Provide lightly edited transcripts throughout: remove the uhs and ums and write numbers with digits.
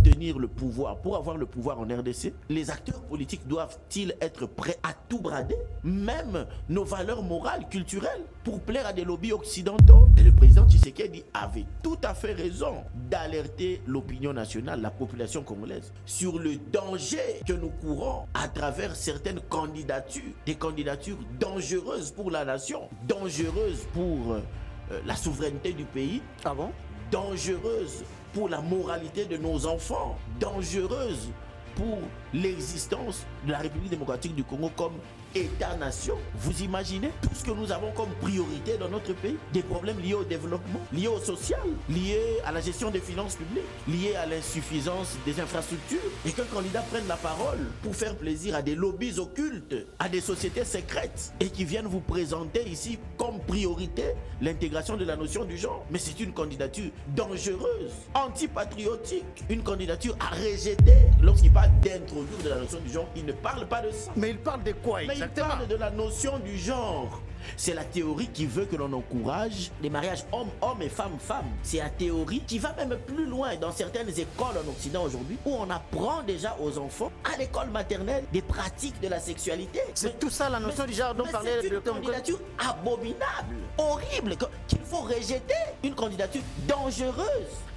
obtenir le pouvoir, pour avoir le pouvoir en RDC, les acteurs politiques doivent-ils être prêts à tout brader, même nos valeurs morales, culturelles, pour plaire à des lobbies occidentaux? Et le président Tshisekedi avait tout à fait raison d'alerter l'opinion nationale, la population congolaise, sur le danger que nous courons à travers certaines candidatures, des candidatures dangereuses pour la nation, dangereuses pour la souveraineté du pays. Ah bon? Dangereuse pour la moralité de nos enfants, dangereuse pour l'existence de la République démocratique du Congo comme État-nation. Vous imaginez tout ce que nous avons comme priorité dans notre pays? Des problèmes liés au développement, liés au social, liés à la gestion des finances publiques, liés à l'insuffisance des infrastructures. Et qu'un candidat prenne la parole pour faire plaisir à des lobbies occultes, à des sociétés secrètes, et qui viennent vous présenter ici comme priorité l'intégration de la notion du genre. Mais c'est une candidature dangereuse, antipatriotique, une candidature à rejeter. Lorsqu'il parle d'introduire de la notion du genre, il ne parle pas de ça. Mais il parle de quoi exactement? Il parle de la notion du genre. C'est la théorie qui veut que l'on encourage les mariages homme-homme et femme-femme. C'est la théorie qui va même plus loin dans certaines écoles en Occident aujourd'hui, où on apprend déjà aux enfants, à l'école maternelle, des pratiques de la sexualité. C'est tout ça la notion du genre dont parlait le docteur Mukwege. C'est une candidature abominable, horrible, qu'il faut rejeter. Une candidature dangereuse.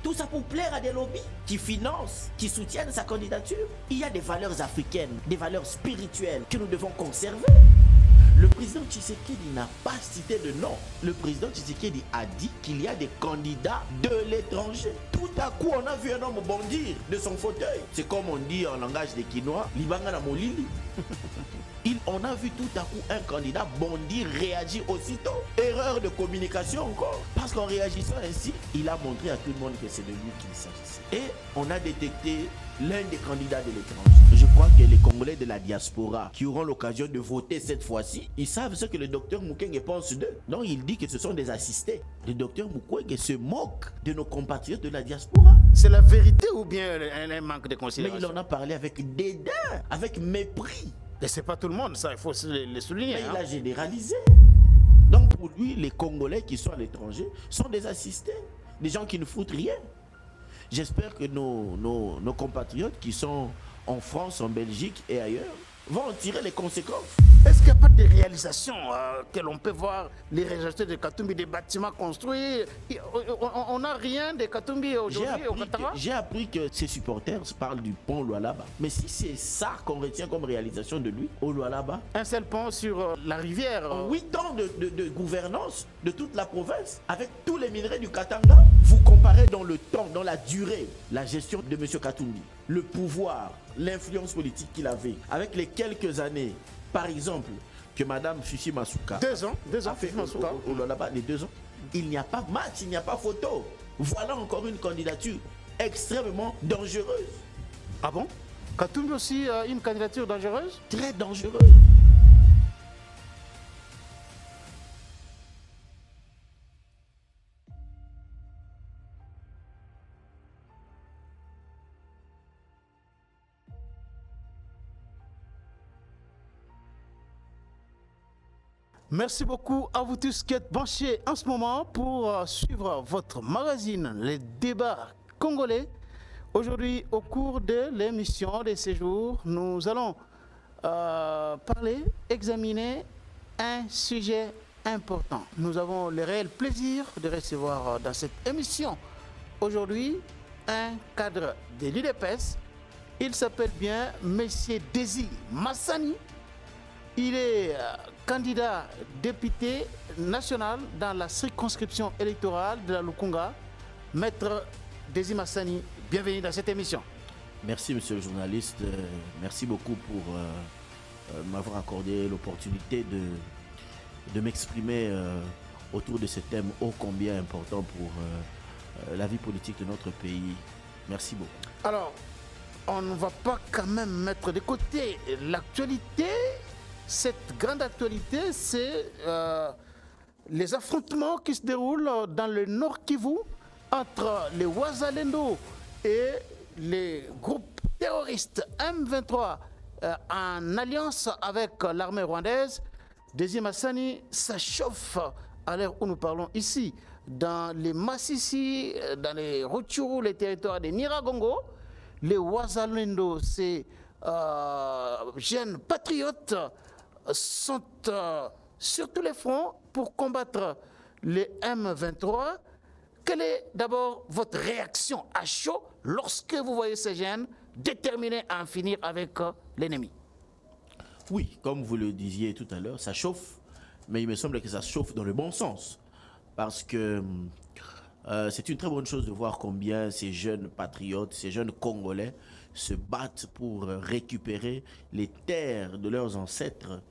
Tout ça pour plaire à des lobbies qui financent, qui soutiennent sa candidature. Il y a des valeurs africaines, des valeurs spirituelles que nous devons conserver. Le président Tshisekedi n'a pas cité de nom. Le président Tshisekedi a dit qu'il y a des candidats de l'étranger. Tout à coup, on a vu un homme bondir de son fauteuil. C'est comme on dit en langage des Quinois, Libanga na Molili. On a vu tout à coup un candidat bondir, réagir aussitôt. Erreur de communication encore. Parce qu'en réagissant ainsi, il a montré à tout le monde que c'est de lui qu'il s'agissait. Et on a détecté l'un des candidats de l'étranger. Je crois que les Congolais de la diaspora qui auront l'occasion de voter cette fois-ci, ils savent ce que le docteur Mukwege pense d'eux. Donc il dit que ce sont des assistés. Le docteur Mukwege se moque de nos compatriotes de la diaspora. C'est la vérité ou bien un manque de considération? Mais il en a parlé avec dédain, avec mépris. Et c'est pas tout le monde, ça, il faut le souligner. Mais il a généralisé. Donc pour lui, les Congolais qui sont à l'étranger sont des assistés, des gens qui ne foutent rien. J'espère que nos compatriotes qui sont en France, en Belgique et ailleurs vont en tirer les conséquences. Est-ce qu'il n'y a pas de réalisations que l'on peut voir, les résultats de Katumbi, des bâtiments construits? On n'a rien de Katumbi aujourd'hui au Katanga? J'ai appris que ses supporters parlent du pont Lualaba. Mais si c'est ça qu'on retient comme réalisation de lui, au Lualaba, un seul pont sur la rivière. 8 ans de gouvernance de toute la province, avec tous les minerais du Katanga. Vous comparez dans le temps, dans la durée, la gestion de M. Katumbi, le pouvoir, l'influence politique qu'il avait, avec les quelques années, par exemple, que Mme Fifi Masuka 2 ans a fait au Lualaba, les 2 ans, il n'y a pas match, il n'y a pas photo. Voilà encore une candidature extrêmement dangereuse. Ah bon? Katumbi aussi une candidature dangereuse? Très dangereuse. Merci beaucoup à vous tous qui êtes branchés en ce moment pour suivre votre magazine, les débats congolais. Aujourd'hui, au cours de l'émission de ces jours, nous allons examiner un sujet important. Nous avons le réel plaisir de recevoir dans cette émission aujourd'hui un cadre de l'UDPS. Il s'appelle bien M. Désir Massani. Il est candidat député national dans la circonscription électorale de la Lukunga. Maître Désir Massani, bienvenue dans cette émission. Merci monsieur le journaliste, merci beaucoup pour m'avoir accordé l'opportunité de m'exprimer autour de ce thème ô combien important pour la vie politique de notre pays. Merci beaucoup. Alors, on ne va pas quand même mettre de côté l'actualité. Cette grande actualité, c'est les affrontements qui se déroulent dans le Nord Kivu entre les Wazalendo et les groupes terroristes M23 en alliance avec l'armée rwandaise. Désir Massani, ça chauffe à l'heure où nous parlons ici, dans les Massissi, dans les Rutshuru, les territoires de Niragongo. les Wazalendo, ces jeunes patriotes, sont sur tous les fronts pour combattre les M23. Quelle est d'abord votre réaction à chaud lorsque vous voyez ces jeunes déterminés à en finir avec l'ennemi? Oui, comme vous le disiez tout à l'heure, ça chauffe, mais il me semble que ça chauffe dans le bon sens. Parce que c'est une très bonne chose de voir combien ces jeunes patriotes, ces jeunes Congolais se battent pour récupérer les terres de leurs ancêtres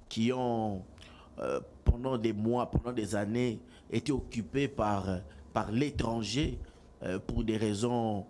qui ont, pendant des mois, pendant des années, été occupées par l'étranger pour des raisons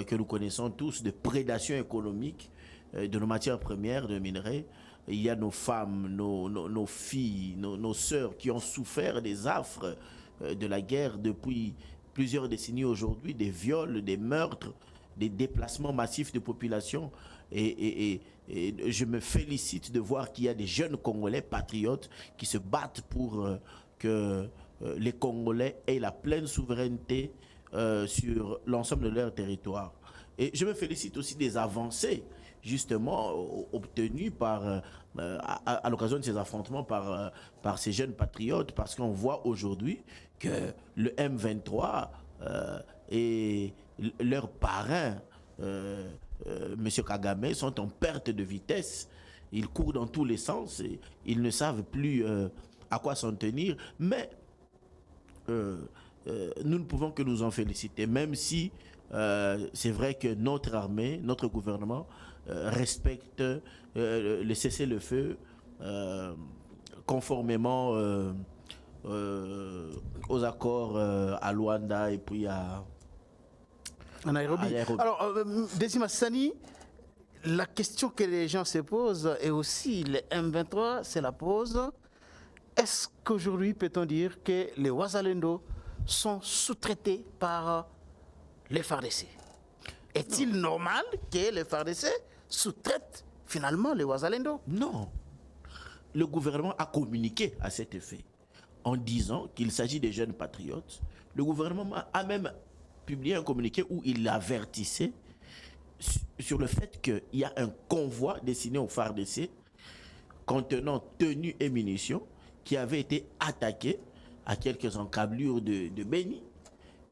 que nous connaissons tous, de prédation économique de nos matières premières, de minerais. Il y a nos femmes, nos filles, nos sœurs qui ont souffert des affres de la guerre depuis plusieurs décennies aujourd'hui, des viols, des meurtres, des déplacements massifs de population. Et je me félicite de voir qu'il y a des jeunes Congolais patriotes qui se battent pour que les Congolais aient la pleine souveraineté sur l'ensemble de leur territoire. Et je me félicite aussi des avancées justement obtenues à l'occasion de ces affrontements par ces jeunes patriotes, parce qu'on voit aujourd'hui que le M23 et leurs parrains, M. Kagame, sont en perte de vitesse. Ils courent dans tous les sens et ils ne savent plus à quoi s'en tenir. Mais nous ne pouvons que nous en féliciter, même si c'est vrai que notre armée, notre gouvernement respecte le cessez-le-feu conformément aux accords à Luanda et puis à Nairobi. Alors, Décima Sani, la question que les gens se posent, et aussi les M23 se la posent, est-ce qu'aujourd'hui peut-on dire que les Wazalendo sont sous-traités par les FARDC? Est-il normal que les FARDC sous-traitent finalement les Wazalendo? Non. Le gouvernement a communiqué à cet effet en disant qu'il s'agit des jeunes patriotes. Le gouvernement a même publié un communiqué où il avertissait sur le fait qu'il y a un convoi destiné aux FARDC contenant tenues et munitions qui avait été attaqué à quelques encablures de Beni,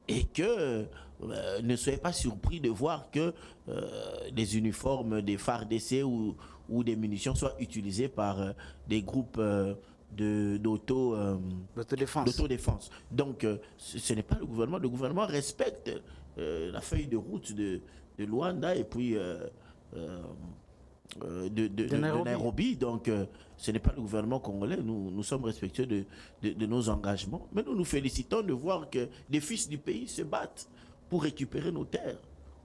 et que ne soyez pas surpris de voir que les uniformes des FARDC ou des munitions soient utilisés par des groupes d'autodéfense. Donc ce n'est pas le gouvernement. Le gouvernement respecte la feuille de route de Luanda et puis de Nairobi. Donc ce n'est pas le gouvernement congolais. Nous sommes respectueux de nos engagements. Mais nous nous félicitons de voir que des fils du pays se battent pour récupérer nos terres.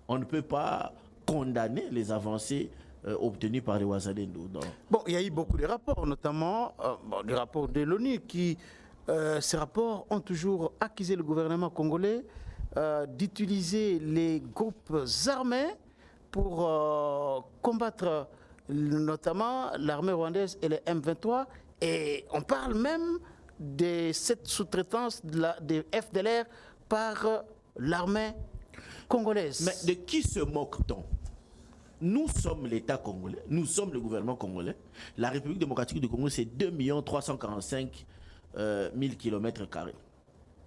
On ne peut pas condamner les avancées obtenues par les Wazalendo. Bon, il y a eu beaucoup de rapports, notamment des rapports de l'ONU qui, ces rapports ont toujours accusé le gouvernement congolais d'utiliser les groupes armés pour combattre notamment l'armée rwandaise et les M23. Et on parle même de cette sous-traitance des FDLR par l'armée congolaise. Mais de qui se moque-t-on? Nous sommes l'État congolais, nous sommes le gouvernement congolais. La République démocratique du Congo, c'est 2 345 000 km².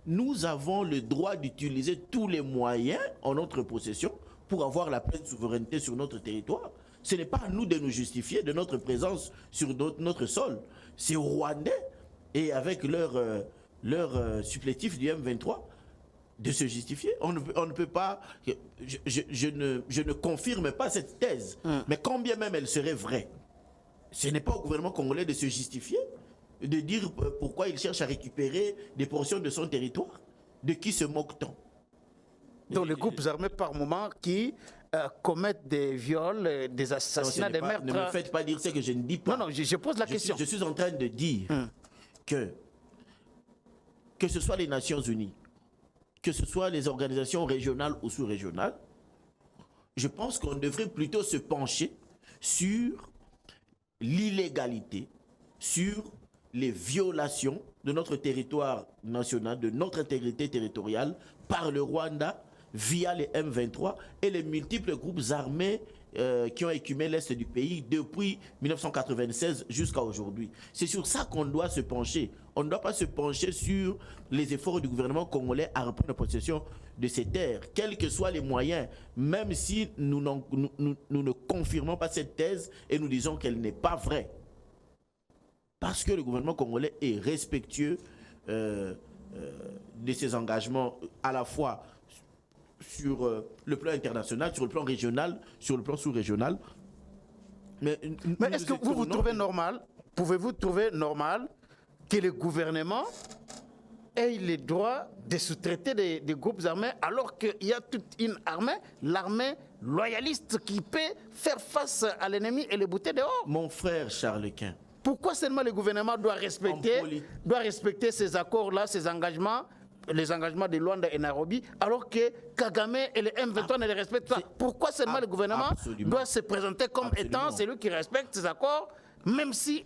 Nous avons le droit d'utiliser tous les moyens en notre possession pour avoir la pleine souveraineté sur notre territoire. Ce n'est pas à nous de nous justifier de notre présence sur notre sol. C'est aux Rwandais et avec leur supplétif du M23 de se justifier. On ne peut pas... Je ne confirme pas cette thèse. Mais quand bien même elle serait vraie, ce n'est pas au gouvernement congolais de se justifier, de dire pourquoi il cherche à récupérer des portions de son territoire. De qui se moque-t-on? Donc les groupes armés par moment qui commettent des viols, des assassinats, des meurtres. Ne me faites pas dire ce que je ne dis pas. Non, je pose la question. Je suis en train de dire que ce soit les Nations Unies, que ce soit les organisations régionales ou sous-régionales, je pense qu'on devrait plutôt se pencher sur l'illégalité, sur les violations de notre territoire national, de notre intégrité territoriale par le Rwanda via les M23 et les multiples groupes armés qui ont écumé l'Est du pays depuis 1996 jusqu'à aujourd'hui. C'est sur ça qu'on doit se pencher. On ne doit pas se pencher sur les efforts du gouvernement congolais à reprendre possession de ces terres, quels que soient les moyens, même si nous ne confirmons pas cette thèse et nous disons qu'elle n'est pas vraie. Parce que le gouvernement congolais est respectueux de ses engagements à la fois sur le plan international, sur le plan régional, sur le plan sous-régional. Mais est-ce que vous trouvez normal, pouvez-vous trouver normal que le gouvernement ait le droit de sous-traiter des groupes armés alors qu'il y a toute une armée, l'armée loyaliste qui peut faire face à l'ennemi et les bouter dehors? Mon frère Charles Quint. Pourquoi seulement le gouvernement doit respecter ces accords-là, ces engagements, les engagements de Luanda et Nairobi, alors que Kagame et les M23 ne les respectent pas? Pourquoi seulement le gouvernement doit se présenter comme étant celui qui respecte ces accords, même si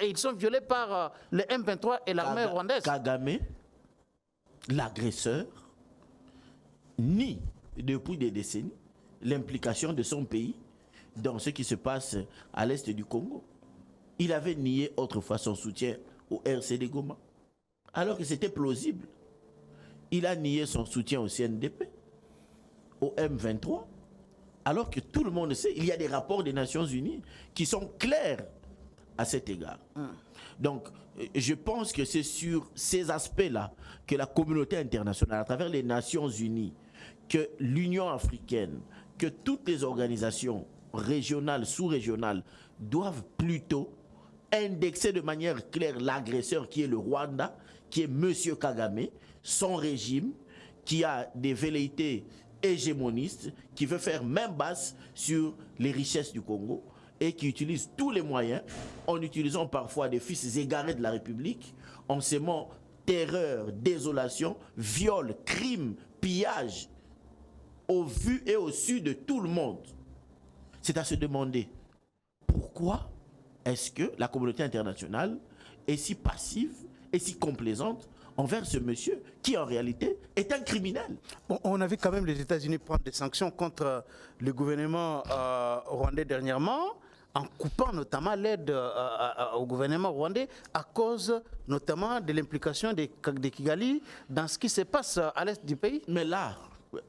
ils sont violés par les M23 et l'armée rwandaise? Kagame, l'agresseur, nie depuis des décennies l'implication de son pays dans ce qui se passe à l'est du Congo. Il avait nié autrefois son soutien au RCD Goma, alors que c'était plausible. Il a nié son soutien au CNDP, au M23, alors que tout le monde sait, il y a des rapports des Nations Unies qui sont clairs à cet égard. Donc, je pense que c'est sur ces aspects-là que la communauté internationale, à travers les Nations Unies, que l'Union africaine, que toutes les organisations régionales, sous-régionales, doivent plutôt indexer de manière claire l'agresseur qui est le Rwanda, qui est M. Kagame, son régime, qui a des velléités hégémonistes, qui veut faire main basse sur les richesses du Congo et qui utilise tous les moyens, en utilisant parfois des fils égarés de la République, en sémant terreur, désolation, viol, crime, pillage, au vu et au su de tout le monde. C'est à se demander pourquoi est-ce que la communauté internationale est si passive et si complaisante envers ce monsieur qui en réalité est un criminel. On a vu quand même les États-Unis prendre des sanctions contre le gouvernement rwandais dernièrement, en coupant notamment l'aide au gouvernement rwandais à cause notamment de l'implication de Kigali dans ce qui se passe à l'est du pays. Mais là,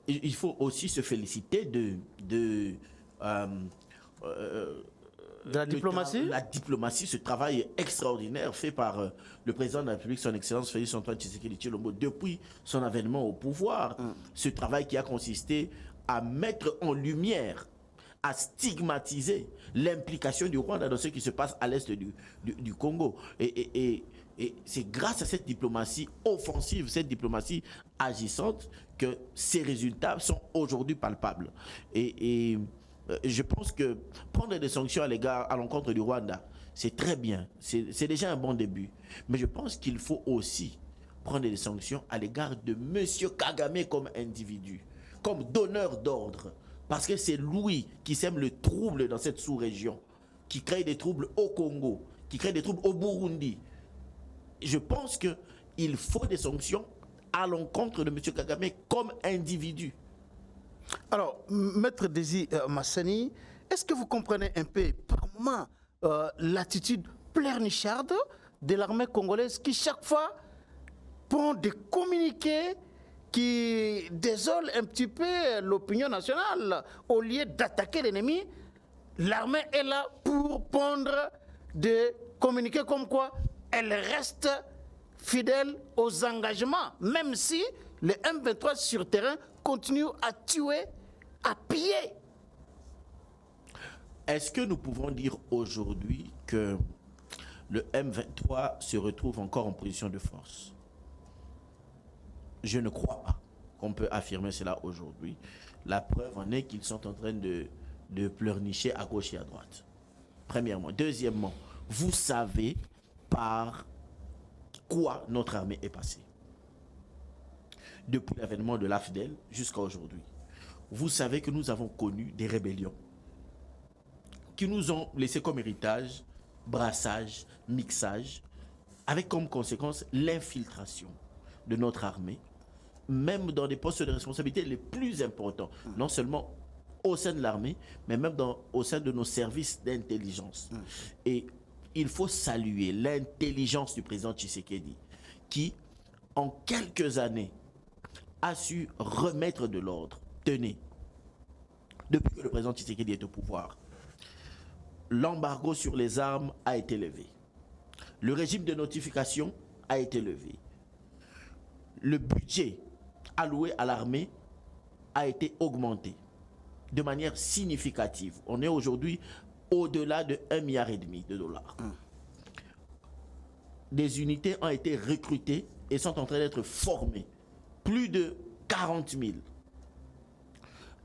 il faut aussi se féliciter de la diplomatie. La diplomatie, ce travail extraordinaire fait par le président de la République, son Excellence Félix Antoine Tshisekedi Tshilombo, depuis son avènement au pouvoir. Ce travail qui a consisté à mettre en lumière, à stigmatiser l'implication du Rwanda dans ce qui se passe à l'est du Congo. Et c'est grâce à cette diplomatie offensive, cette diplomatie agissante, que ces résultats sont aujourd'hui palpables. Je pense que prendre des sanctions à l'encontre du Rwanda, c'est très bien, c'est déjà un bon début. Mais je pense qu'il faut aussi prendre des sanctions à l'égard de M. Kagame comme individu, comme donneur d'ordre. Parce que c'est lui qui sème le trouble dans cette sous-région, qui crée des troubles au Congo, qui crée des troubles au Burundi. Je pense qu'il faut des sanctions à l'encontre de M. Kagame comme individu. Alors, Maître Désir Massani, est-ce que vous comprenez un peu par moment l'attitude pleurnicharde de l'armée congolaise qui chaque fois prend des communiqués qui désolent un petit peu l'opinion nationale? Au lieu d'attaquer l'ennemi, l'armée est là pour pondre des communiqués comme quoi elle reste fidèle aux engagements, même si les M23 sur terrain continuent à tuer, à piller. Est-ce que nous pouvons dire aujourd'hui que le M23 se retrouve encore en position de force? Je ne crois pas qu'on peut affirmer cela aujourd'hui. La preuve en est qu'ils sont en train de pleurnicher à gauche et à droite. Premièrement. Deuxièmement, vous savez par quoi notre armée est passée. Depuis l'avènement de l'AFDEL jusqu'à aujourd'hui. Vous savez que nous avons connu des rébellions qui nous ont laissé comme héritage brassage, mixage, avec comme conséquence l'infiltration de notre armée même dans des postes de responsabilité les plus importants, non seulement au sein de l'armée, mais même au sein de nos services d'intelligence. Et il faut saluer l'intelligence du président Tshisekedi, qui, en quelques années, a su remettre de l'ordre. Tenez, depuis que le président Tshisekedi est au pouvoir, l'embargo sur les armes a été levé. Le régime de notification a été levé. Le budget alloué à l'armée a été augmenté de manière significative. On est aujourd'hui au-delà de 1,5 milliard de dollars. Des unités ont été recrutées et sont en train d'être formées. Plus de 40 000.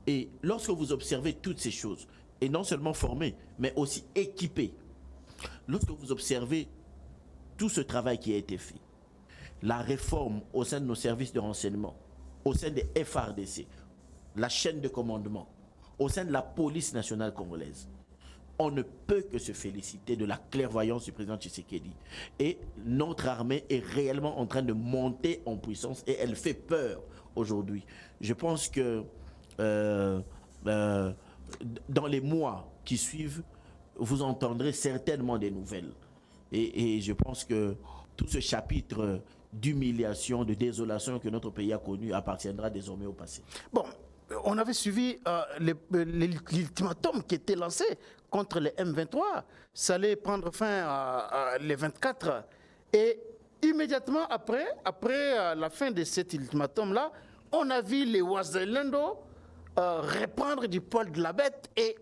Et lorsque vous observez toutes ces choses, et non seulement formées, mais aussi équipées, lorsque vous observez tout ce travail qui a été fait, la réforme au sein de nos services de renseignement, au sein des FARDC, la chaîne de commandement, au sein de la police nationale congolaise, on ne peut que se féliciter de la clairvoyance du président Tshisekedi. Et notre armée est réellement en train de monter en puissance et elle fait peur aujourd'hui. Je pense que dans les mois qui suivent, vous entendrez certainement des nouvelles. Et je pense que tout ce chapitre d'humiliation, de désolation que notre pays a connu appartiendra désormais au passé. Bon, on avait suivi l'ultimatum qui était lancé contre les M23. Ça allait prendre fin les 24. Et immédiatement après la fin de cet ultimatum-là, on a vu les Wazalendo reprendre du poil de la bête et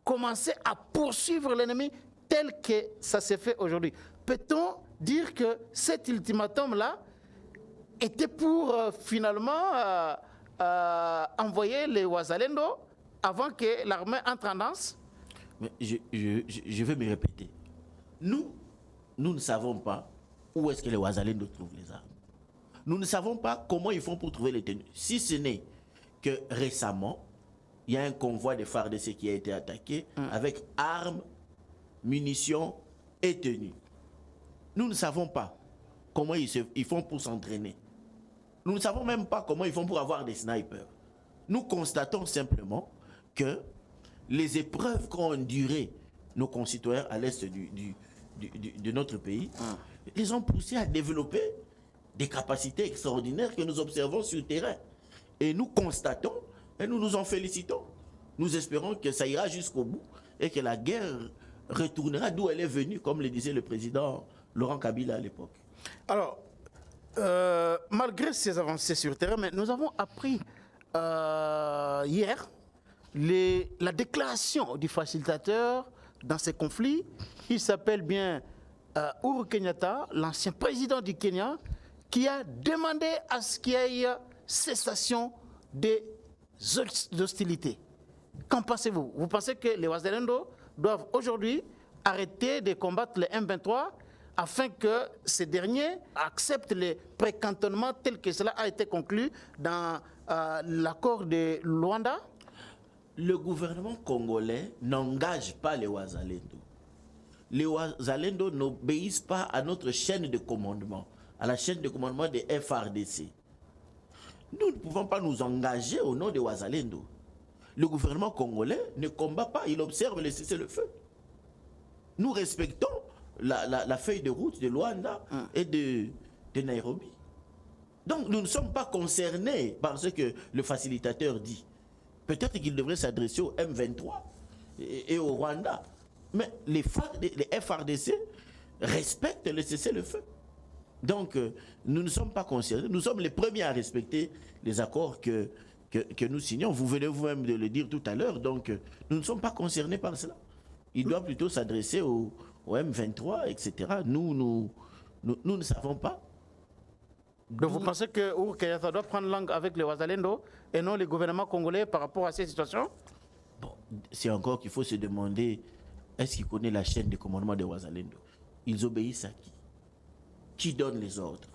commencer à poursuivre l'ennemi tel que ça s'est fait aujourd'hui. Peut-on dire que cet ultimatum-là était pour finalement envoyer les Wazalendo avant que l'armée entre en danse? Mais je vais me répéter. Nous ne savons pas où est-ce que les Wazalendo trouvent les armes. Nous ne savons pas comment ils font pour trouver les tenues. Si ce n'est que récemment, il y a un convoi de FARDC qui a été attaqué avec armes, munitions et tenues. Nous ne savons pas comment ils font pour s'entraîner. Nous ne savons même pas comment ils font pour avoir des snipers. Nous constatons simplement que les épreuves qu'ont endurées nos concitoyens à l'est de notre pays les ont poussés à développer des capacités extraordinaires que nous observons sur le terrain. Et nous constatons et nous nous en félicitons. Nous espérons que ça ira jusqu'au bout et que la guerre retournera d'où elle est venue, comme le disait le président Laurent Kabila à l'époque. Alors, malgré ces avancées sur le terrain, mais nous avons appris hier la déclaration du facilitateur dans ces conflits. Il s'appelle bien Uhuru Kenyatta, l'ancien président du Kenya, qui a demandé à ce qu'il y ait cessation des hostilités. Qu'en pensez-vous? Vous pensez que les Wazalendo doivent aujourd'hui arrêter de combattre les M23 afin que ces derniers acceptent les précantonnements tels que cela a été conclu dans l'accord de Luanda? Le gouvernement congolais n'engage pas les Wazalendo. Les Wazalendo n'obéissent pas à notre chaîne de commandement, à la chaîne de commandement des FARDC. Nous ne pouvons pas nous engager au nom des Wazalendo. Le gouvernement congolais ne combat pas, il observe le cessez-le-feu. Nous respectons la feuille de route de Luanda et de Nairobi. Donc nous ne sommes pas concernés par ce que le facilitateur dit. Peut-être qu'il devrait s'adresser au M23 et au Rwanda. Mais les FARDC respectent le cessez-le-feu. Donc nous ne sommes pas concernés. Nous sommes les premiers à respecter les accords que nous signons. Vous venez vous-même de le dire tout à l'heure. Donc nous ne sommes pas concernés par cela. Il doit plutôt s'adresser au M23, etc. Nous ne savons pas. Donc vous pensez que Uhuru Kenyatta doit prendre langue avec les Wazalendo et non les gouvernements congolais par rapport à cette situation? Bon, c'est encore qu'il faut se demander, est-ce qu'il connaît la chaîne de commandement des Wazalendo? Ils obéissent à qui? Qui donne les ordres?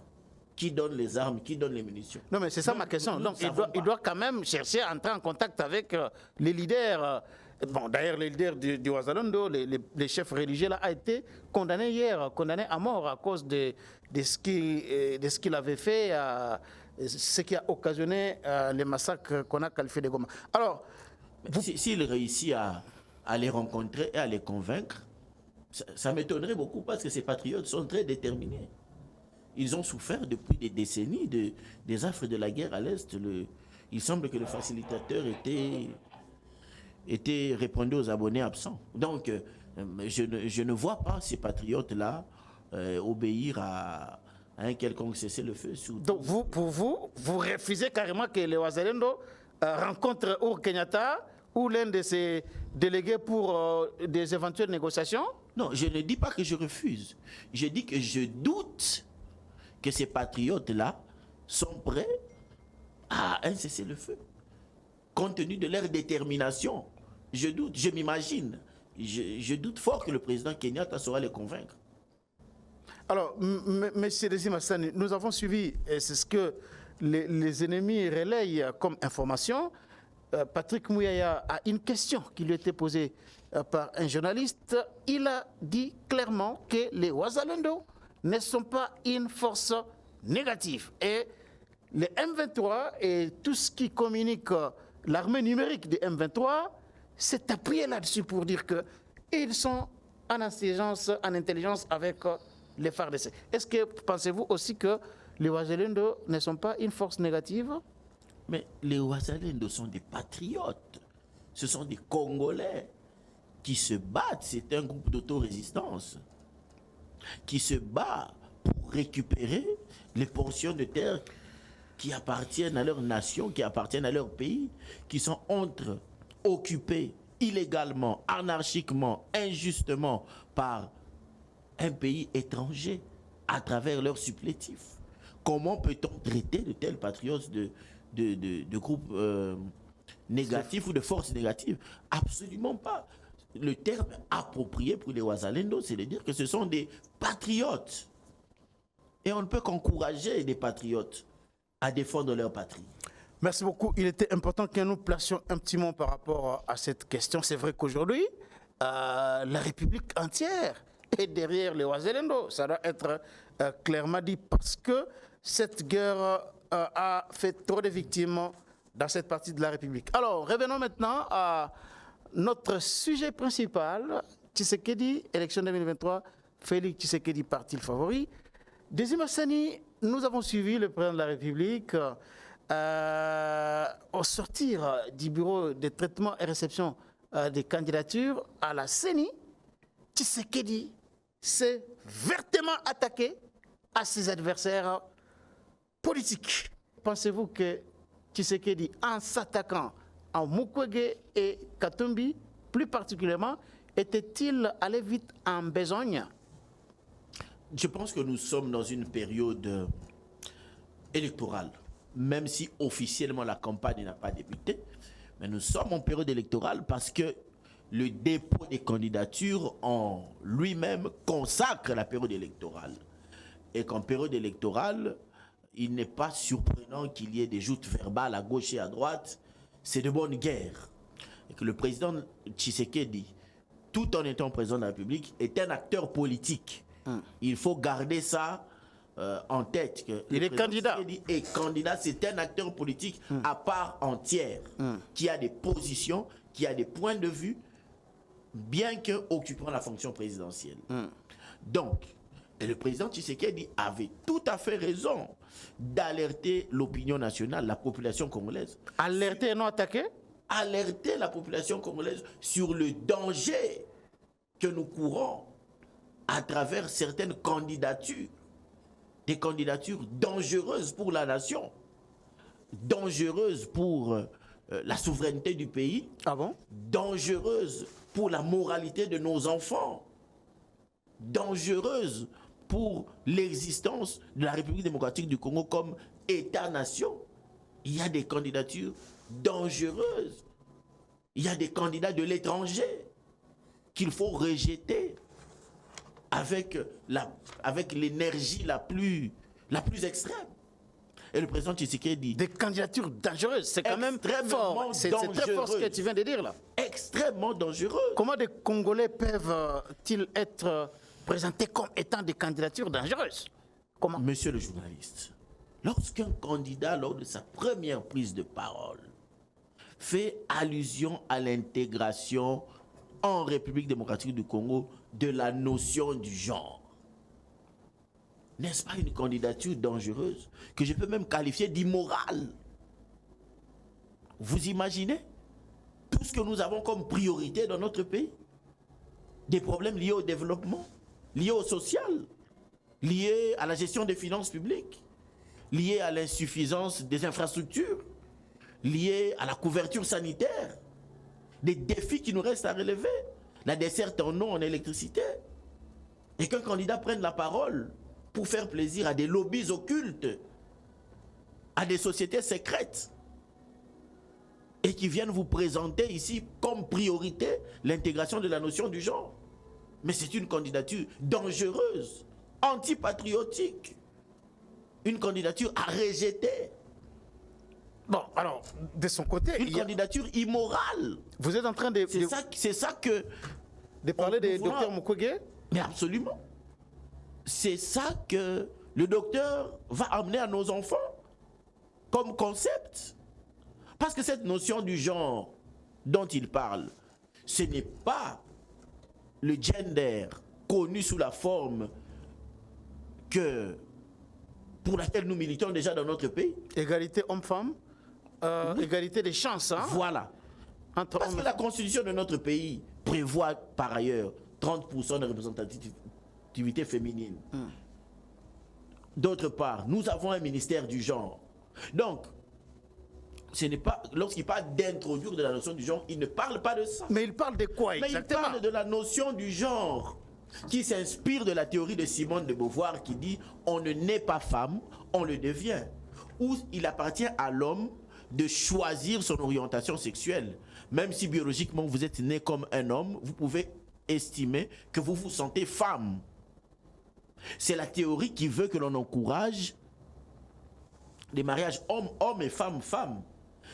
Qui donne les armes? Qui donne les munitions? Non, mais c'est ça ma question. Donc il doit quand même chercher à entrer en contact avec les leaders. Bon, d'ailleurs, les leaders du Wazalendo, les chefs religieux, là, a été condamné hier, condamné à mort à cause de ce qu'il avait fait ce qui a occasionné les massacres qu'on a qualifiés de Goma. Alors, s'il réussit à les rencontrer et à les convaincre, ça m'étonnerait beaucoup parce que ces patriotes sont très déterminés. Ils ont souffert depuis des décennies des affres de la guerre à l'Est. Il semble que le facilitateur était répondu aux abonnés absents. Donc, je ne vois pas ces patriotes-là obéir à un quelconque cessez-le-feu. Donc, pour vous refusez carrément que les Wazalendo rencontrent Uhuru Kenyatta ou l'un de ses délégués pour des éventuelles négociations? Non, je ne dis pas que je refuse. Je dis que je doute que ces patriotes-là sont prêts à un cessez-le-feu. Compte tenu de leur détermination, je doute, je m'imagine. Je doute fort que le président Kenyatta saura les convaincre. Alors, M. Désiré Massani, nous avons suivi, et c'est ce que les ennemis relayent comme information. Patrick Mouyaya a une question qui lui a été posée par un journaliste. Il a dit clairement que les Wazalendo ne sont pas une force négative. Et les M23 et tout ce qui communique l'armée numérique des M23 s'est appuyé là-dessus pour dire qu'ils sont en intelligence avec les FARDC. Est-ce que pensez-vous aussi que les Wazalendo ne sont pas une force négative? Mais les Wazalendo sont des patriotes. Ce sont des Congolais qui se battent. C'est un groupe d'autorésistance qui se bat pour récupérer les portions de terre qui appartiennent à leur nation, qui appartiennent à leur pays, qui sont occupés illégalement, anarchiquement, injustement par un pays étranger à travers leurs supplétifs. Comment peut-on traiter de tels patriotes de groupes négatifs ou de forces négatives? Absolument pas. Le terme approprié pour les Wazalendo, c'est de dire que ce sont des patriotes. Et on ne peut qu'encourager des patriotes à défendre leur patrie. Merci beaucoup. Il était important que nous placions un petit mot par rapport à cette question. C'est vrai qu'aujourd'hui, la République entière est derrière les Wazalendo. Ça doit être clairement dit parce que cette guerre a fait trop de victimes dans cette partie de la République. Alors, revenons maintenant à notre sujet principal. Tshisekedi, élection 2023, Félix Tshisekedi, parti favori. Désiré Massani, nous avons suivi le président de la République au sortir du bureau de traitement et réception des candidatures à la CENI. Tshisekedi s'est vertement attaqué à ses adversaires politiques. Pensez-vous que Tshisekedi, en s'attaquant à Mukwege et Katumbi, plus particulièrement, était-il allé vite en besogne? Je pense que nous sommes dans une période électorale, même si officiellement la campagne n'a pas débuté, mais nous sommes en période électorale parce que le dépôt des candidatures en lui-même consacre la période électorale. Et qu'en période électorale, il n'est pas surprenant qu'il y ait des joutes verbales à gauche et à droite. C'est de bonne guerre. Et que le président Tshisekedi, tout en étant président de la République, est un acteur politique. Il faut garder ça en tête. Que il est candidat. Et candidat, c'est un acteur politique à part entière, qui a des positions, qui a des points de vue, bien qu'occupant la fonction présidentielle. Donc, et le président Tshisekedi avait tout à fait raison d'alerter l'opinion nationale, la population congolaise. Alerter et non attaquer? Alerter la population congolaise sur le danger que nous courons à travers certaines candidatures, des candidatures dangereuses pour la nation, dangereuses pour la souveraineté du pays, dangereuses pour la moralité de nos enfants, dangereuses pour l'existence de la République démocratique du Congo comme État-nation. Il y a des candidatures dangereuses. Il y a des candidats de l'étranger qu'il faut rejeter avec l'énergie la plus extrême. Et le président Tshisekedi dit... Des candidatures dangereuses, c'est quand même fort. C'est très fort ce que tu viens de dire là. Extrêmement dangereux. Comment des Congolais peuvent-ils être présentés comme étant des candidatures dangereuses? Comment? Monsieur le journaliste, lorsqu'un candidat, lors de sa première prise de parole, fait allusion à l'intégration en République démocratique du Congo de la notion du genre, n'est-ce pas une candidature dangereuse que je peux même qualifier d'immorale? Vous imaginez tout ce que nous avons comme priorité dans notre pays? Des problèmes liés au développement, liés au social, liés à la gestion des finances publiques, liés à l'insuffisance des infrastructures, liés à la couverture sanitaire, des défis qui nous restent à relever, la desserte en eau, en électricité, et qu'un candidat prenne la parole pour faire plaisir à des lobbies occultes, à des sociétés secrètes, et qui viennent vous présenter ici comme priorité l'intégration de la notion du genre. Mais c'est une candidature dangereuse, antipatriotique, une candidature à rejeter. Bon, alors, de son côté... Une candidature immorale. Vous êtes en train de... C'est ça que... De parler de Dr Mukwege? Mais absolument. C'est ça que le docteur va amener à nos enfants comme concept. Parce que cette notion du genre dont il parle, ce n'est pas le gender connu sous la forme pour laquelle nous militons déjà dans notre pays. Égalité homme-femme, oui. Égalité des chances. Hein? Voilà. Parce que la constitution de notre pays prévoit par ailleurs 30% de représentativité féminine. D'autre part, nous avons un ministère du genre. Donc, ce n'est pas, lorsqu'il parle d'introduire de la notion du genre, il ne parle pas de ça. Mais il parle de quoi exactement? Mais il parle de la notion du genre qui s'inspire de la théorie de Simone de Beauvoir qui dit on ne naît pas femme, on le devient. Où il appartient à l'homme de choisir son orientation sexuelle. Même si biologiquement vous êtes né comme un homme, vous pouvez estimer que vous vous sentez femme. C'est la théorie qui veut que l'on encourage les mariages homme-homme et femme-femme.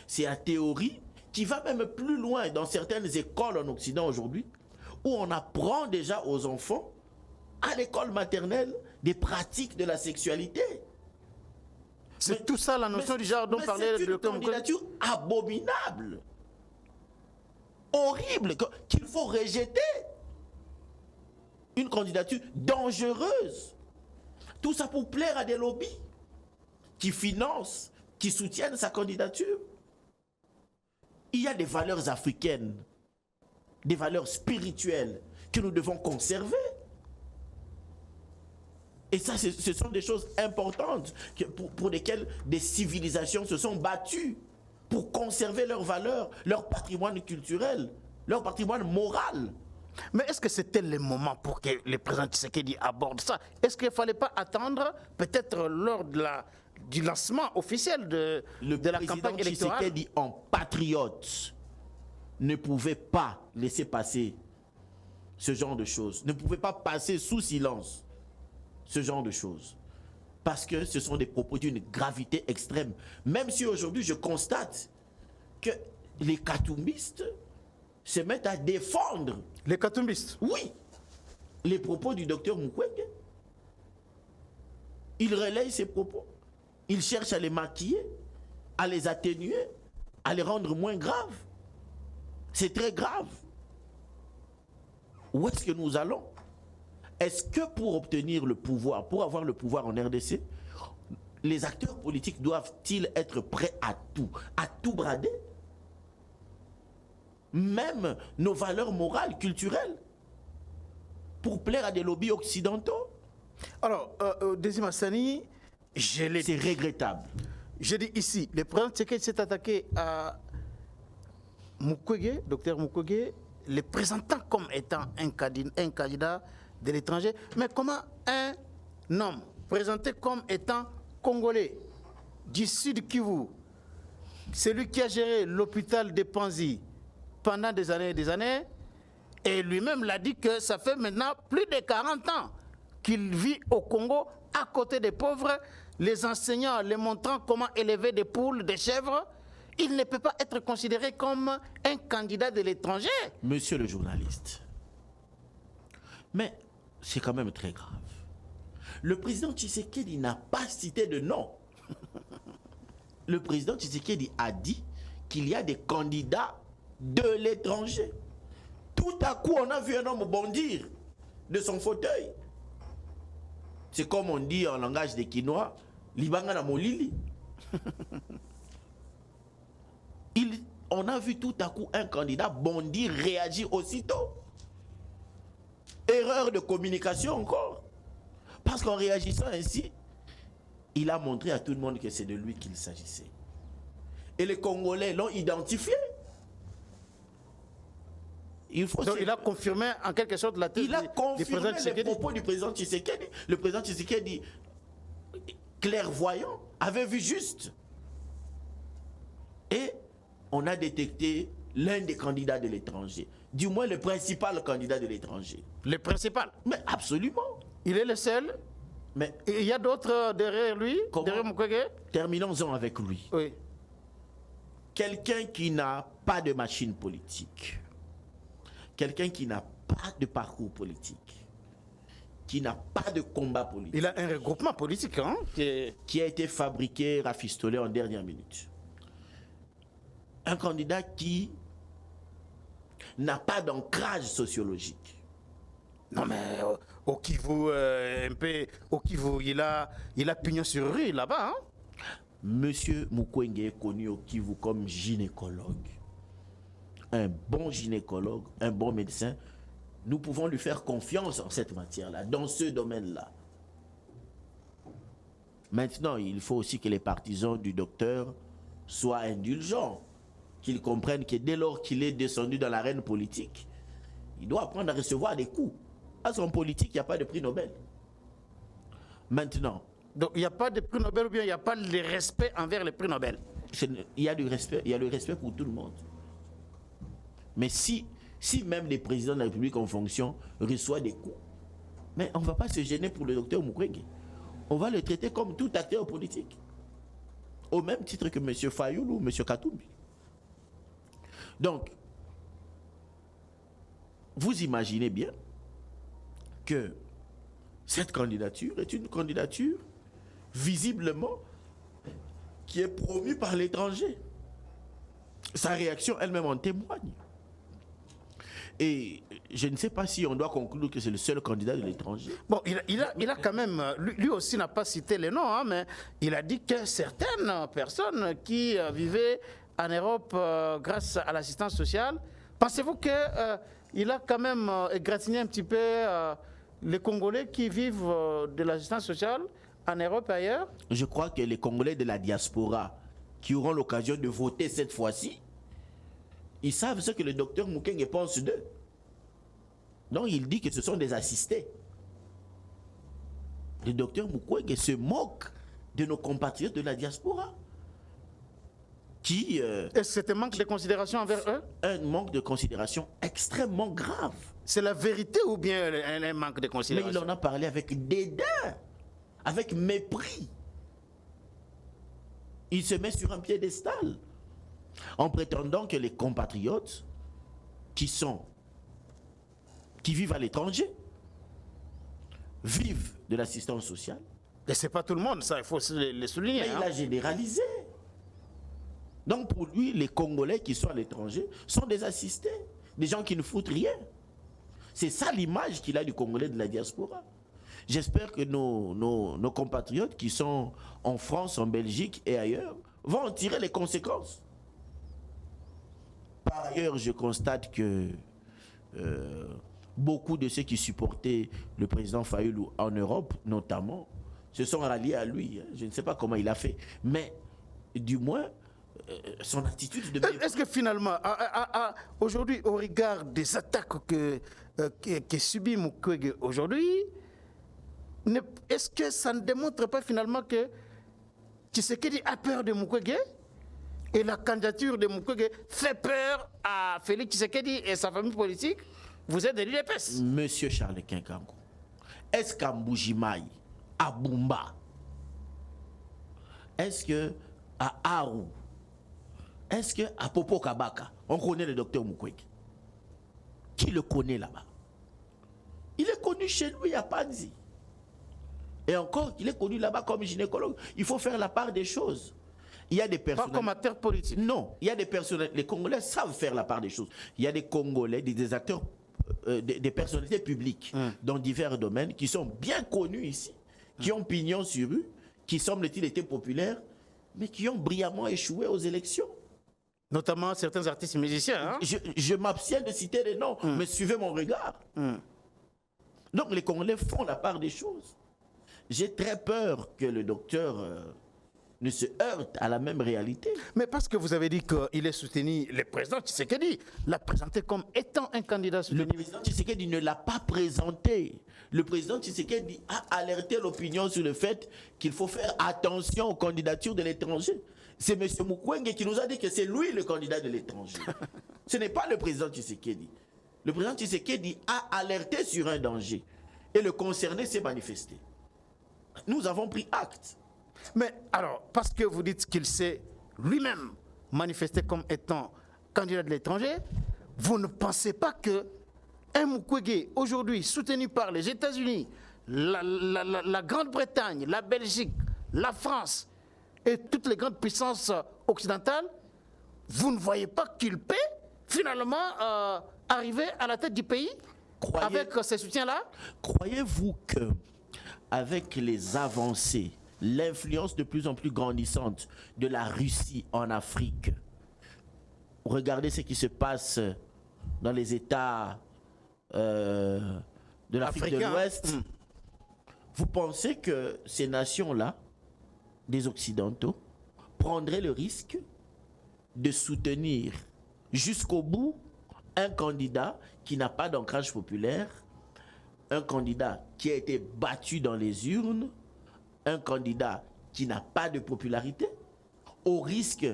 C'est la théorie qui va même plus loin dans certaines écoles en Occident aujourd'hui, où on apprend déjà aux enfants, à l'école maternelle, des pratiques de la sexualité. C'est tout ça la notion du genre dont parlait le docteur Mukwege. C'est une candidature abominable, horrible, qu'il faut rejeter. Une candidature dangereuse. Tout ça pour plaire à des lobbies qui financent, qui soutiennent sa candidature. Il y a des valeurs africaines, des valeurs spirituelles que nous devons conserver. Et ça, ce sont des choses importantes pour lesquelles des civilisations se sont battues pour conserver leurs valeurs, leur patrimoine culturel, leur patrimoine moral. Mais est-ce que c'était le moment pour que le président Tshisekedi aborde ça? Est-ce qu'il ne fallait pas attendre, peut-être lors de du lancement officiel de la campagne électorale? Le président Tshisekedi, en patriote, ne pouvait pas laisser passer ce genre de choses, ne pouvait pas passer sous silence ce genre de choses. Parce que ce sont des propos d'une gravité extrême. Même si aujourd'hui je constate que les katumbistes se mettent à défendre. Les katumbistes? Oui. Les propos du docteur Mukwege. Il relaye ces propos. Il cherche à les maquiller, à les atténuer, à les rendre moins graves. C'est très grave. Où est-ce que nous allons? Est-ce que pour obtenir le pouvoir, pour avoir le pouvoir en RDC, les acteurs politiques doivent-ils être prêts à tout brader? Même nos valeurs morales, culturelles, pour plaire à des lobbies occidentaux? Alors, Désiré Massani, c'est regrettable. Je dis ici, le président Tshisekedi s'est attaqué à Mukwege, docteur Mukwege, le présentant comme étant un candidat de l'étranger. Mais comment un homme présenté comme étant congolais du Sud Kivu, celui qui a géré l'hôpital de Panzi pendant des années, et lui-même l'a dit que ça fait maintenant plus de 40 ans qu'il vit au Congo à côté des pauvres, les enseignants les montrant comment élever des poules, des chèvres, il ne peut pas être considéré comme un candidat de l'étranger. Monsieur le journaliste, mais c'est quand même très grave. Le président Tshisekedi n'a pas cité de nom. Le président Tshisekedi a dit qu'il y a des candidats de l'étranger. Tout à coup, on a vu un homme bondir de son fauteuil. C'est comme on dit en langage des Quinois, Libanga na molili. On a vu tout à coup un candidat bondir, réagir aussitôt. Erreur de communication encore. Parce qu'en réagissant ainsi, il a montré à tout le monde que c'est de lui qu'il s'agissait. Et les Congolais l'ont identifié. Donc il a confirmé en quelque sorte la thèse du président Tshisekedi. Les propos du président Tshisekedi. Le président Tshisekedi, clairvoyant, avait vu juste. Et on a détecté l'un des candidats de l'étranger. Du moins le principal candidat de l'étranger. Le principal? Mais absolument. Il est le seul? Mais il y a d'autres derrière lui? Derrière Mukwege? Terminons-en avec lui. Oui. Quelqu'un qui n'a pas de machine politique. Quelqu'un qui n'a pas de parcours politique, qui n'a pas de combat politique. Il a un regroupement politique, hein, qui a été fabriqué, rafistolé en dernière minute. Un candidat qui n'a pas d'ancrage sociologique. Non mais au Kivu, un peu, au Kivu, il a pignon sur rue là-bas. Hein? Monsieur Mukwege est connu au Kivu comme gynécologue. Un bon gynécologue, un bon médecin, nous pouvons lui faire confiance en cette matière-là, dans ce domaine-là. Maintenant, il faut aussi que les partisans du docteur soient indulgents, qu'ils comprennent que dès lors qu'il est descendu dans l'arène politique, il doit apprendre à recevoir des coups. Parce qu'en politique, il n'y a pas de prix Nobel. Maintenant. Donc il n'y a pas de prix Nobel ou bien il n'y a pas de respect envers les prix Nobel? Il y a du respect, il y a le respect pour tout le monde. Mais si même les présidents de la République en fonction reçoivent des coups, mais on ne va pas se gêner pour le docteur Mukwege. On va le traiter comme tout acteur politique. Au même titre que M. Fayoulou ou M. Katumbi. Donc, vous imaginez bien que cette candidature est une candidature visiblement qui est promue par l'étranger. Sa réaction elle-même en témoigne. Et je ne sais pas si on doit conclure que c'est le seul candidat de l'étranger. Bon, il a quand même, lui aussi n'a pas cité les noms, hein, mais il a dit que certaines personnes qui vivaient en Europe grâce à l'assistance sociale, pensez-vous qu'il a quand même égratigné un petit peu les Congolais qui vivent de l'assistance sociale en Europe et ailleurs? Je crois que les Congolais de la diaspora qui auront l'occasion de voter cette fois-ci, ils savent ce que le docteur Mukwege pense d'eux. Donc il dit que ce sont des assistés. Le docteur Mukwege se moque de nos compatriotes de la diaspora. Est-ce que c'est un manque de considération envers eux? Un manque de considération extrêmement grave. C'est la vérité ou bien un manque de considération? Mais il en a parlé avec dédain, avec mépris. Il se met sur un piédestal en prétendant que les compatriotes qui vivent à l'étranger vivent de l'assistance sociale. Et c'est pas tout le monde, ça, il faut le souligner. Mais il a généralisé. Donc pour lui, les Congolais qui sont à l'étranger sont des assistés, des gens qui ne foutent rien. C'est ça l'image qu'il a du Congolais de la diaspora. J'espère que nos compatriotes qui sont en France, en Belgique et ailleurs vont en tirer les conséquences. Par ailleurs, je constate que beaucoup de ceux qui supportaient le président Fayoulou en Europe, notamment, se sont ralliés à lui. Je ne sais pas comment il a fait. Mais, du moins, son attitude de... Est-ce que finalement, aujourd'hui, au regard des attaques que subit Mukwege aujourd'hui, est-ce que ça ne démontre pas finalement que Tshisekedi a peur de Mukwege? Et la candidature de Mukwege fait peur à Félix Tshisekedi et sa famille politique? Vous êtes de l'UDPS. Monsieur Charles Kinkango, est-ce qu'à Mbujimaï, à Bumba, est-ce que à Aru, est-ce que à Popo Kabaka, on connaît le docteur Mukwege? Qui le connaît là-bas? Il est connu chez lui à Panzi. Et encore, il est connu là-bas comme gynécologue. Il faut faire la part des choses. Il y a des personnes. Pas comme acteur politique. Non, il y a des personnes. Les Congolais savent faire la part des choses. Il y a des Congolais, des acteurs, des personnalités publiques dans divers domaines qui sont bien connus ici, qui ont pignon sur rue, qui semble-t-il étaient populaires, mais qui ont brillamment échoué aux élections. Notamment certains artistes musiciens. Hein? Je m'abstiens de citer les noms, mais suivez mon regard. Donc les Congolais font la part des choses. J'ai très peur que le docteur ne se heurte à la même réalité. Mais parce que vous avez dit qu'il est soutenu, le président Tshisekedi l'a présenté comme étant un candidat soutenu. Le président Tshisekedi ne l'a pas présenté. Le président Tshisekedi a alerté l'opinion sur le fait qu'il faut faire attention aux candidatures de l'étranger. C'est M. Mukwege qui nous a dit que c'est lui le candidat de l'étranger. Ce n'est pas le président Tshisekedi. Le président Tshisekedi a alerté sur un danger. Et le concerné s'est manifesté. Nous avons pris acte. Mais alors, parce que vous dites qu'il s'est lui-même manifesté comme étant candidat de l'étranger, vous ne pensez pas que un Mukwege, aujourd'hui soutenu par les États-Unis, la Grande-Bretagne, la Belgique, la France et toutes les grandes puissances occidentales, vous ne voyez pas qu'il peut finalement arriver à la tête du pays avec ces soutiens-là? Croyez-vous que avec les avancées, l'influence de plus en plus grandissante de la Russie en Afrique, regardez ce qui se passe dans les États de l'Afrique de l'Ouest, vous pensez que ces nations-là, des Occidentaux, prendraient le risque de soutenir jusqu'au bout un candidat qui n'a pas d'ancrage populaire, un candidat qui a été battu dans les urnes, un candidat qui n'a pas de popularité, au risque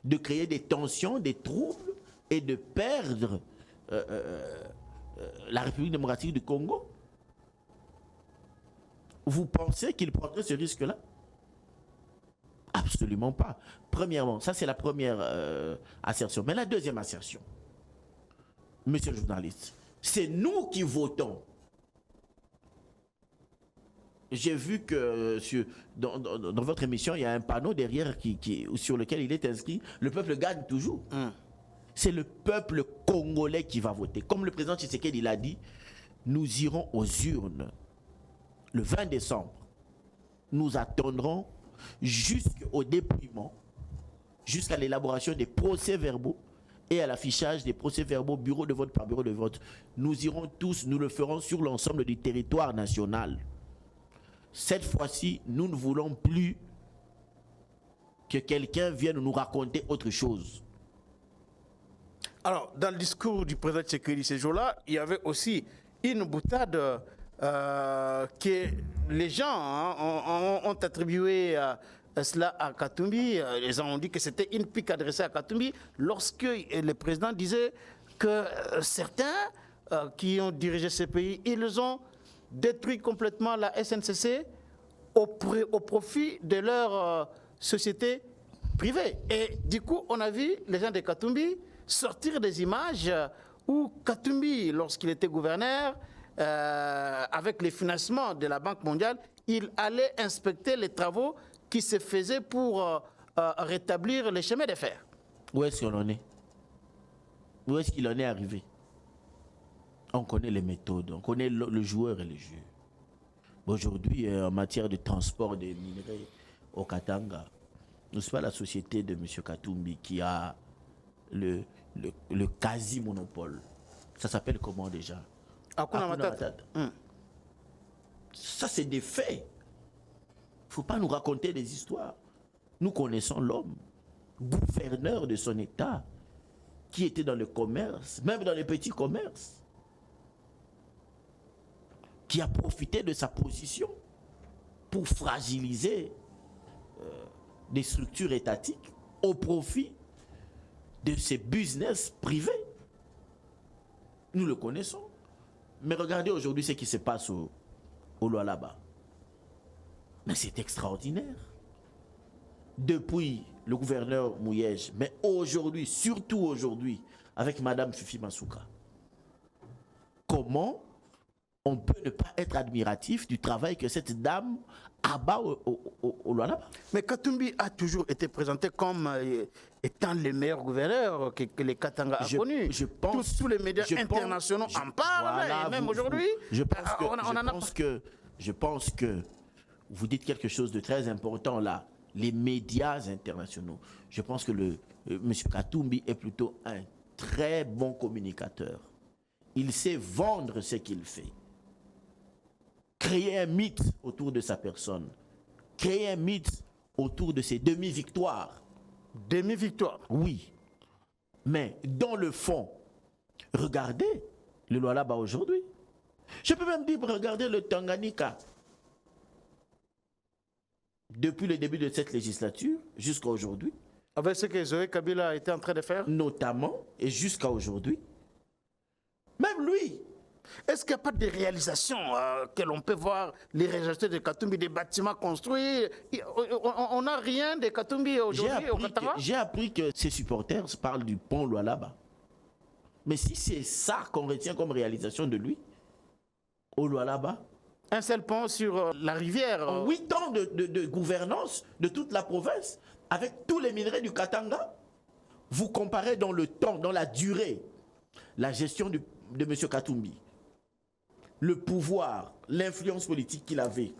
de créer des tensions, des troubles et de perdre la République démocratique du Congo? Vous pensez qu'il prendrait ce risque-là? Absolument pas. Premièrement, ça c'est la première assertion. Mais la deuxième assertion, monsieur le journaliste, c'est nous qui votons. J'ai vu que dans votre émission, il y a un panneau derrière sur lequel il est inscrit « Le peuple gagne toujours ». C'est le peuple congolais qui va voter. Comme le président Tshisekedi l'a dit, nous irons aux urnes le 20 décembre. Nous attendrons jusqu'au dépouillement, jusqu'à l'élaboration des procès-verbaux et à l'affichage des procès-verbaux bureau de vote par bureau de vote. Nous irons tous, nous le ferons sur l'ensemble du territoire national. Cette fois-ci, nous ne voulons plus que quelqu'un vienne nous raconter autre chose. Alors, dans le discours du président Tshisekedi ces jours-là, il y avait aussi une boutade que les gens ont attribué cela à Katumbi. Les gens ont dit que c'était une pique adressée à Katumbi lorsque le président disait que certains qui ont dirigé ce pays, ils ont détruit complètement la SNCC au profit de leur société privée. Et du coup, on a vu les gens de Katumbi sortir des images où Katumbi, lorsqu'il était gouverneur, avec les financements de la Banque mondiale, il allait inspecter les travaux qui se faisaient pour rétablir les chemins de fer. Où est-ce qu'on en est? Où est-ce qu'il en est arrivé? On connaît les méthodes, on connaît le joueur et le jeu. Aujourd'hui, en matière de transport des minerais au Katanga, ce n'est pas la société de M. Katumbi qui a le quasi-monopole. Ça s'appelle comment déjà? Hakuna Matata. Ça, c'est des faits. Il ne faut pas nous raconter des histoires. Nous connaissons l'homme, gouverneur de son État, qui était dans le commerce, même dans les petits commerces, qui a profité de sa position pour fragiliser des structures étatiques au profit de ces business privés. Nous le connaissons. Mais regardez aujourd'hui ce qui se passe au Lualaba. Mais c'est extraordinaire. Depuis le gouverneur Mouyej, mais aujourd'hui, surtout aujourd'hui, avec Madame Fifi Masuka, comment on peut ne pas être admiratif du travail que cette dame abat au Lualaba. Mais Katumbi a toujours été présenté comme étant le meilleur gouverneur que les Katanga a connu. Je pense, tous les médias internationaux en parlent, voilà, et même aujourd'hui. Je pense que vous dites quelque chose de très important là. Les médias internationaux. Je pense que M. Katumbi est plutôt un très bon communicateur. Il sait vendre ce qu'il fait. Créer un mythe autour de sa personne. Créer un mythe autour de ses demi-victoires. Demi-victoire. Oui. Mais dans le fond, regardez le Lualaba aujourd'hui. Je peux même dire, regardez le Tanganyika. Depuis le début de cette législature jusqu'à aujourd'hui. Avec ce que Zoé Kabila était en train de faire. Notamment, et jusqu'à aujourd'hui. Même lui. Est-ce qu'il n'y a pas de réalisations que l'on peut voir, les réalisations de Katumbi, des bâtiments construits? On n'a rien de Katumbi aujourd'hui au Katanga? J'ai appris que ses supporters parlent du pont Lualaba. Mais si c'est ça qu'on retient comme réalisation de lui, au Lualaba, un seul pont sur la rivière. En 8 ans de gouvernance de toute la province, avec tous les minerais du Katanga, vous comparez dans le temps, dans la durée, la gestion de M. Katumbi, le pouvoir, l'influence politique qu'il avait,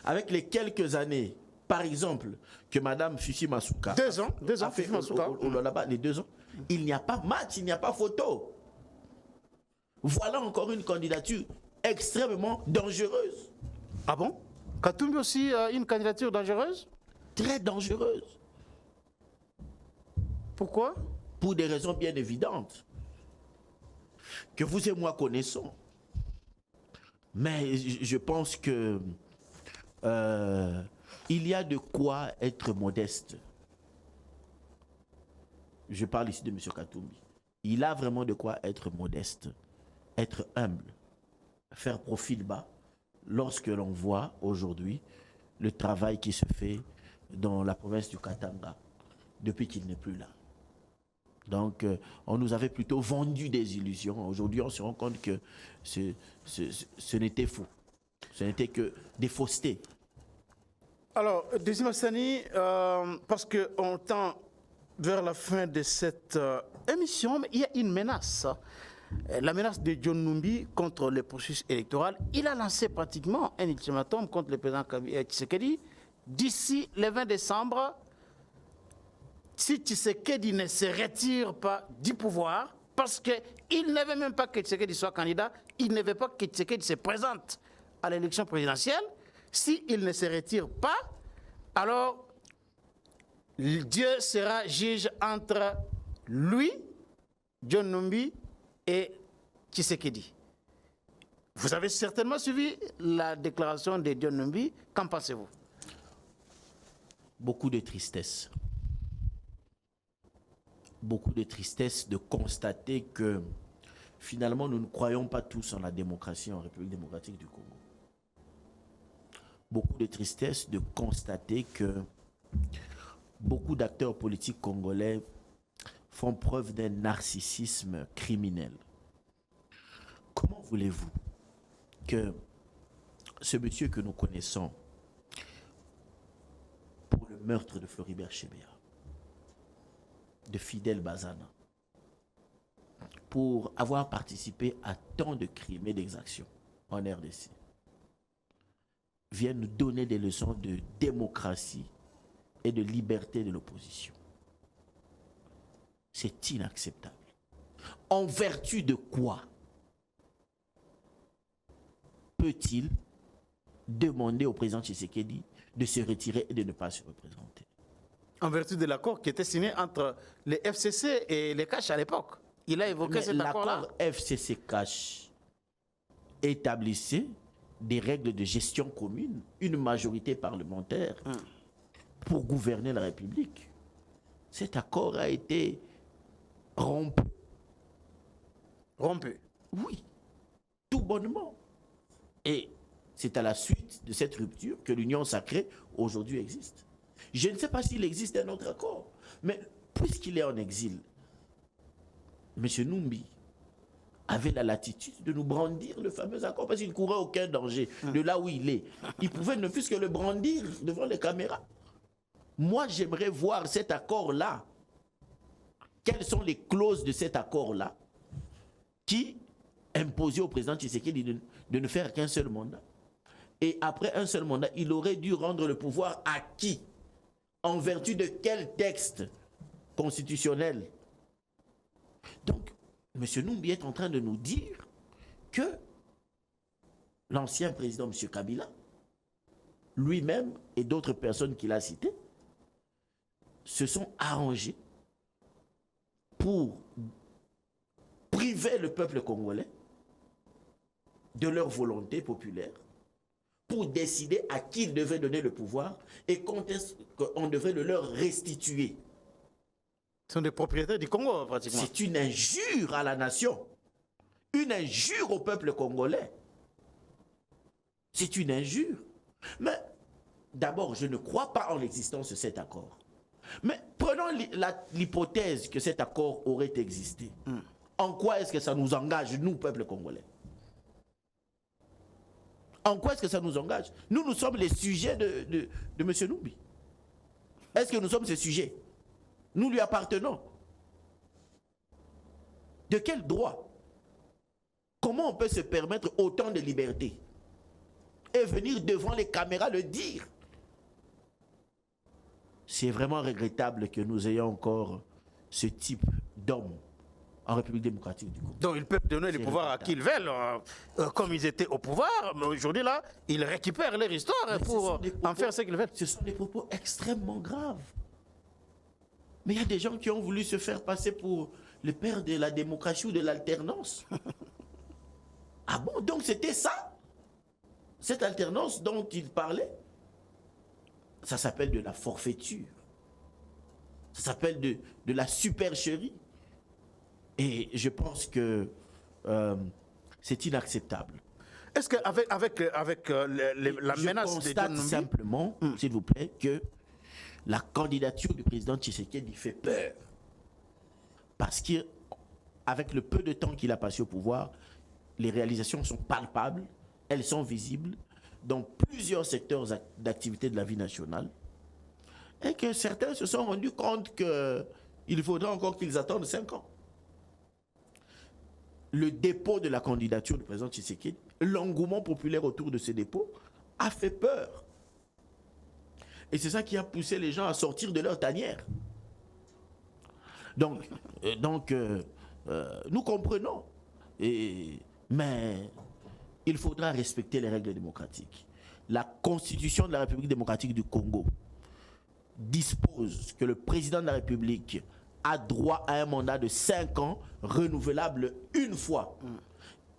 avec les quelques années, par exemple, que Mme Fifi Masuka 2 ans, a fait au Lualaba, les 2 ans, il n'y a pas match, il n'y a pas photo. Voilà encore une candidature extrêmement dangereuse. Ah bon? Katumbi aussi une candidature dangereuse? Très dangereuse. Pourquoi? Pour des raisons bien évidentes que vous et moi connaissons. Mais je pense que il y a de quoi être modeste. Je parle ici de M. Katumbi. Il a vraiment de quoi être modeste, être humble, faire profil bas lorsque l'on voit aujourd'hui le travail qui se fait dans la province du Katanga depuis qu'il n'est plus là. Donc, on nous avait plutôt vendu des illusions. Aujourd'hui, on se rend compte que ce n'était faux. Ce n'était que des faussetés. Alors, Désiré Massani, parce qu'on tend vers la fin de cette émission, mais il y a une menace. La menace de John Numbi contre le processus électoral. Il a lancé pratiquement un ultimatum contre le président Tshisekedi. D'ici le 20 décembre, si Tshisekedi ne se retire pas du pouvoir, parce qu'il ne veut même pas que Tshisekedi soit candidat, il ne veut pas que Tshisekedi se présente à l'élection présidentielle, s'il ne se retire pas, alors Dieu sera juge entre lui, John Numbi, et Tshisekedi. Vous avez certainement suivi la déclaration de John Numbi. Qu'en pensez-vous? Beaucoup de tristesse. Beaucoup de tristesse de constater que finalement nous ne croyons pas tous en la démocratie en République démocratique du Congo. Beaucoup de tristesse de constater que beaucoup d'acteurs politiques congolais font preuve d'un narcissisme criminel. Comment voulez-vous que ce monsieur que nous connaissons pour le meurtre de Floribert Chebeya, de Fidel Bazana, pour avoir participé à tant de crimes et d'exactions en RDC, vienne nous donner des leçons de démocratie et de liberté de l'opposition? C'est inacceptable. En vertu de quoi peut-il demander au président Tshisekedi de se retirer et de ne pas se représenter? En vertu de l'accord qui était signé entre les FCC et les Cash à l'époque. Il a évoqué cet accord-là. L'accord FCC-Cash établissait des règles de gestion commune, une majorité parlementaire pour gouverner la République. Cet accord a été rompu. Rompu? Oui, tout bonnement. Et c'est à la suite de cette rupture que l'Union sacrée aujourd'hui existe. Je ne sais pas s'il existe un autre accord, mais puisqu'il est en exil, M. Numbi avait la latitude de nous brandir le fameux accord parce qu'il ne courait aucun danger de là où il est. Il pouvait ne fût-ce que le brandir devant les caméras. Moi, j'aimerais voir cet accord-là. Quelles sont les clauses de cet accord-là qui imposaient au président Tshisekedi de ne faire qu'un seul mandat? Et après un seul mandat, il aurait dû rendre le pouvoir à qui? En vertu de quel texte constitutionnel? Donc, M. Numbi est en train de nous dire que l'ancien président, M. Kabila, lui-même et d'autres personnes qu'il a citées, se sont arrangés pour priver le peuple congolais de leur volonté populaire, pour décider à qui ils devaient donner le pouvoir et quand est-ce qu'on devrait le leur restituer. Ce sont des propriétaires du Congo, pratiquement. C'est une injure à la nation. Une injure au peuple congolais. C'est une injure. Mais d'abord, je ne crois pas en l'existence de cet accord. Mais prenons l'hypothèse que cet accord aurait existé. En quoi est-ce que ça nous engage, nous, peuple congolais? En quoi est-ce que ça nous engage? Nous sommes les sujets de M. Numbi. Est-ce que nous sommes ces sujets? Nous lui appartenons. De quel droit? Comment on peut se permettre autant de liberté et venir devant les caméras le dire? C'est vraiment regrettable que nous ayons encore ce type d'hommes en République démocratique du Congo. Donc ils peuvent donner le pouvoir à qui ils veulent, comme ils étaient au pouvoir, mais aujourd'hui là, ils récupèrent leur histoire pour en faire ce qu'ils veulent. Ce sont des propos extrêmement graves. Mais il y a des gens qui ont voulu se faire passer pour le père de la démocratie ou de l'alternance. Ah bon, donc c'était ça? Cette alternance dont il parlait? Ça s'appelle de la forfaiture. Ça s'appelle de la supercherie. Et je pense que c'est inacceptable. Est-ce qu'avec la menace de John Numbi, simplement, s'il vous plaît, que la candidature du président Tshisekedi fait peur. Parce qu'avec le peu de temps qu'il a passé au pouvoir, les réalisations sont palpables, elles sont visibles dans plusieurs secteurs d'activité de la vie nationale. Et que certains se sont rendus compte qu'il faudra encore qu'ils attendent 5 ans. Le dépôt de la candidature du président Tshisekedi, l'engouement populaire autour de ce dépôt a fait peur. Et c'est ça qui a poussé les gens à sortir de leur tanière. Donc nous comprenons. Mais il faudra respecter les règles démocratiques. La Constitution de la République démocratique du Congo dispose que le président de la République a droit à un mandat de 5 ans, renouvelable une fois.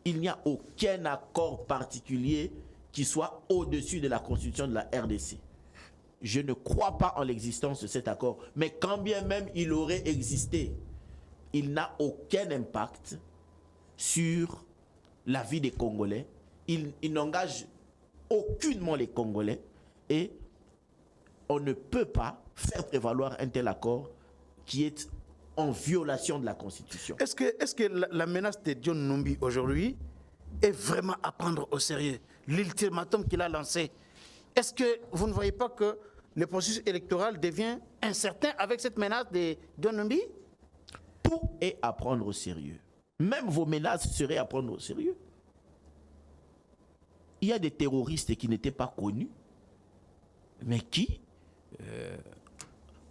Il n'y a aucun accord particulier qui soit au-dessus de la Constitution de la RDC. Je ne crois pas en l'existence de cet accord, mais quand bien même il aurait existé, il n'a aucun impact sur la vie des Congolais. Il n'engage aucunement les Congolais et on ne peut pas faire prévaloir un tel accord qui est en violation de la Constitution. Est-ce que la menace de John Numbi aujourd'hui est vraiment à prendre au sérieux? L'ultimatum qu'il a lancé, est-ce que vous ne voyez pas que le processus électoral devient incertain avec cette menace de John Numbi? Tout est à prendre au sérieux. Même vos menaces seraient à prendre au sérieux. Il y a des terroristes qui n'étaient pas connus, mais qui,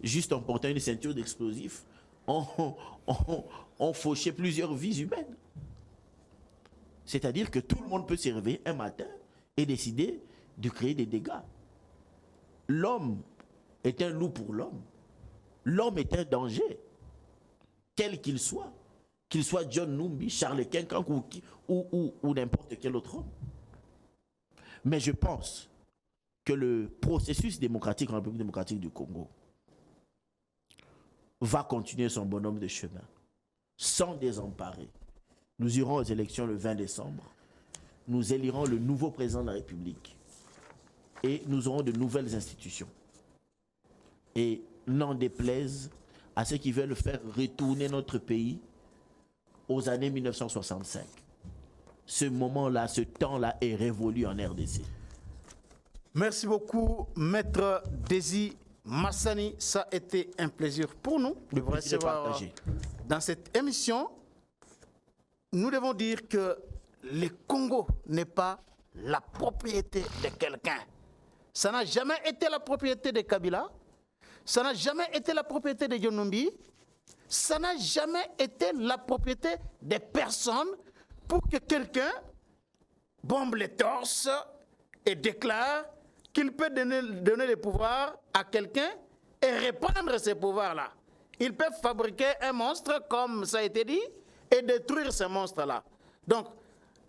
juste en portant une ceinture d'explosifs, ont fauché plusieurs vies humaines. C'est-à-dire que tout le monde peut se réveiller un matin et décider de créer des dégâts. L'homme est un loup pour l'homme. L'homme est un danger, quel qu'il soit John Numbi, Charles Quincanque ou n'importe quel autre homme. Mais je pense que le processus démocratique en République démocratique du Congo va continuer son bonhomme de chemin, sans désemparer. Nous irons aux élections le 20 décembre. Nous élirons le nouveau président de la République. Et nous aurons de nouvelles institutions. Et n'en déplaise à ceux qui veulent faire retourner notre pays aux années 1965. Ce moment-là, ce temps-là est révolu en RDC. Merci beaucoup, Maître Désy Massani. Ça a été un plaisir pour nous de vous recevoir dans cette émission. Nous devons dire que le Congo n'est pas la propriété de quelqu'un. Ça n'a jamais été la propriété de Kabila. Ça n'a jamais été la propriété de John Numbi. Ça n'a jamais été la propriété des personnes pour que quelqu'un bombe les torses et déclare qu'il peut donner le pouvoir à quelqu'un et reprendre ces pouvoirs-là. Ils peuvent fabriquer un monstre, comme ça a été dit, et détruire ce monstre-là. Donc,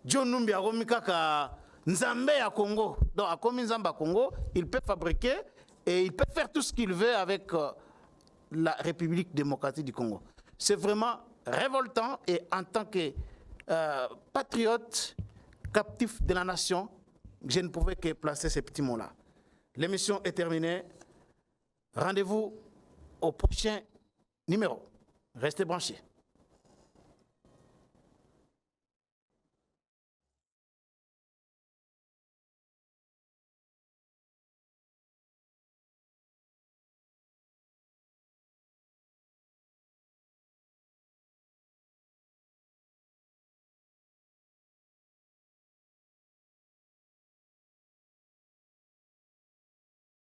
John Numbi a Romikaka Nzambe à Congo, donc à Komi Nzamba Congo, il peut fabriquer et il peut faire tout ce qu'il veut avec la République démocratique du Congo. C'est vraiment révoltant et en tant que patriote captif de la nation, je ne pouvais que placer ces petits mots-là. L'émission est terminée. Rendez-vous au prochain numéro. Restez branchés.